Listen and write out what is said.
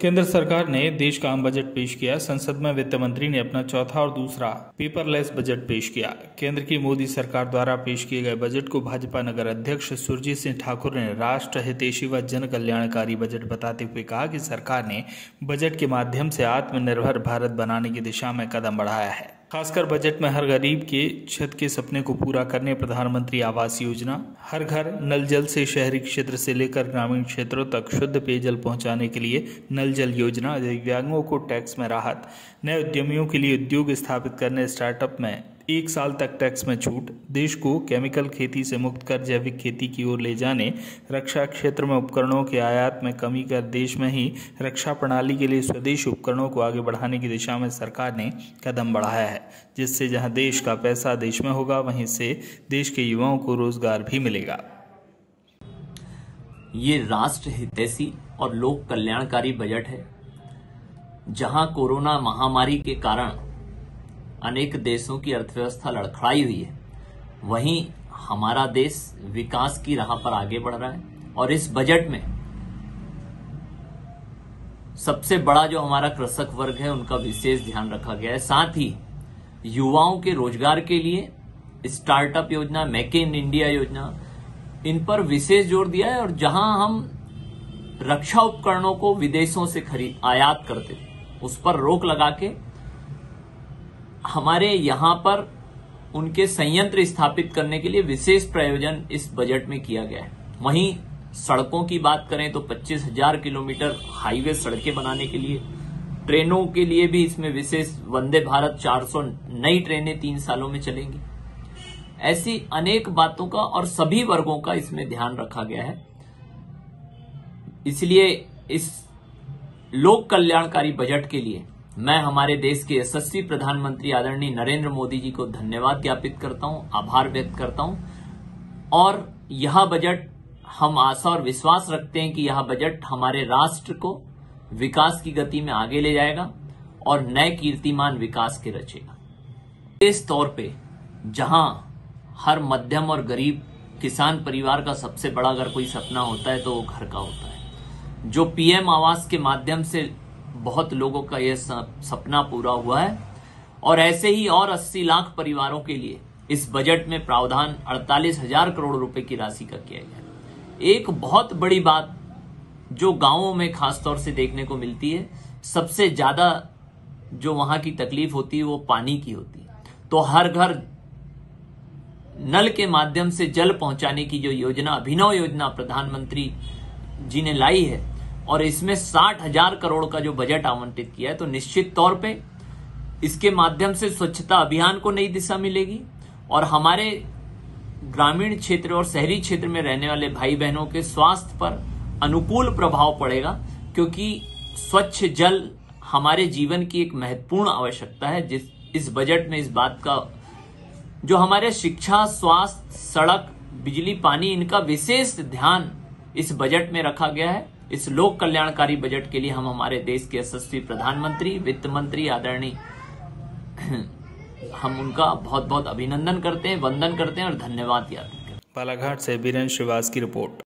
केंद्र सरकार ने देश का आम बजट पेश किया। संसद में वित्त मंत्री ने अपना चौथा और दूसरा पेपरलेस बजट पेश किया। केंद्र की मोदी सरकार द्वारा पेश किए गए बजट को भाजपा नगर अध्यक्ष सुरजीत सिंह ठाकुर ने राष्ट्र हितैषी व जन कल्याणकारी बजट बताते हुए कहा कि सरकार ने बजट के माध्यम से आत्मनिर्भर भारत बनाने की दिशा में कदम बढ़ाया है। खासकर बजट में हर गरीब के छत के सपने को पूरा करने प्रधानमंत्री आवास योजना, हर घर नल जल से शहरी क्षेत्र से लेकर ग्रामीण क्षेत्रों तक शुद्ध पेयजल पहुंचाने के लिए नल जल योजना, दिव्यांगों को टैक्स में राहत, नए उद्यमियों के लिए उद्योग स्थापित करने, स्टार्टअप में 1 साल तक टैक्स में छूट, देश को केमिकल खेती से मुक्त कर जैविक खेती की ओर ले जाने, रक्षा क्षेत्र में उपकरणों के आयात में कमी कर देश में ही रक्षा प्रणाली के लिए स्वदेशी उपकरणों को आगे बढ़ाने की दिशा में सरकार ने कदम बढ़ाया है, जिससे जहां देश का पैसा देश में होगा वहीं से देश के युवाओं को रोजगार भी मिलेगा। ये राष्ट्र हितैषी और लोक कल्याणकारी बजट है। जहां कोरोना महामारी के कारण अनेक देशों की अर्थव्यवस्था लड़खड़ाई हुई है, वहीं हमारा देश विकास की राह पर आगे बढ़ रहा है। और इस बजट में सबसे बड़ा जो हमारा कृषक वर्ग है उनका विशेष ध्यान रखा गया है। साथ ही युवाओं के रोजगार के लिए स्टार्टअप योजना, मेक इन इंडिया योजना, इन पर विशेष जोर दिया है। और जहां हम रक्षा उपकरणों को विदेशों से आयात करते थे, उस पर रोक लगा के हमारे यहां पर उनके संयंत्र स्थापित करने के लिए विशेष प्रयोजन इस बजट में किया गया है। वहीं सड़कों की बात करें तो 25,000 किलोमीटर हाईवे सड़कें बनाने के लिए, ट्रेनों के लिए भी इसमें विशेष वंदे भारत 400 नई ट्रेनें 3 सालों में चलेंगी। ऐसी अनेक बातों का और सभी वर्गों का इसमें ध्यान रखा गया है। इसलिए इस लोक कल्याणकारी बजट के लिए मैं हमारे देश के यशस्वी प्रधानमंत्री आदरणीय नरेंद्र मोदी जी को धन्यवाद ज्ञापित करता हूं, आभार व्यक्त करता हूं। और यह बजट, हम आशा और विश्वास रखते हैं कि यह बजट हमारे राष्ट्र को विकास की गति में आगे ले जाएगा और नए कीर्तिमान विकास के रचेगा। इस तौर पे जहां हर मध्यम और गरीब किसान परिवार का सबसे बड़ा अगर कोई सपना होता है तो वो घर का होता है। जो पीएम आवास के माध्यम से बहुत लोगों का यह सपना पूरा हुआ है। और ऐसे ही और 80 लाख परिवारों के लिए इस बजट में प्रावधान 48,000 करोड़ रुपए की राशि का किया गया। एक बहुत बड़ी बात जो गांवों में खासतौर से देखने को मिलती है, सबसे ज्यादा जो वहां की तकलीफ होती है वो पानी की होती है। तो हर घर नल के माध्यम से जल पहुंचाने की जो योजना, अभिनव योजना प्रधानमंत्री जी ने लाई है, और इसमें 60,000 करोड़ का जो बजट आवंटित किया है, तो निश्चित तौर पे इसके माध्यम से स्वच्छता अभियान को नई दिशा मिलेगी और हमारे ग्रामीण क्षेत्र और शहरी क्षेत्र में रहने वाले भाई बहनों के स्वास्थ्य पर अनुकूल प्रभाव पड़ेगा। क्योंकि स्वच्छ जल हमारे जीवन की एक महत्वपूर्ण आवश्यकता है। इस बजट में इस बात का, जो हमारे शिक्षा, स्वास्थ्य, सड़क, बिजली, पानी, इनका विशेष ध्यान इस बजट में रखा गया है। इस लोक कल्याणकारी बजट के लिए हम हमारे देश के यशस्वी प्रधानमंत्री, वित्त मंत्री आदरणीय हम उनका बहुत बहुत अभिनंदन करते हैं, वंदन करते हैं और धन्यवाद याद करते हैं। बालाघाट से बीरेंद्र श्रीवास की रिपोर्ट।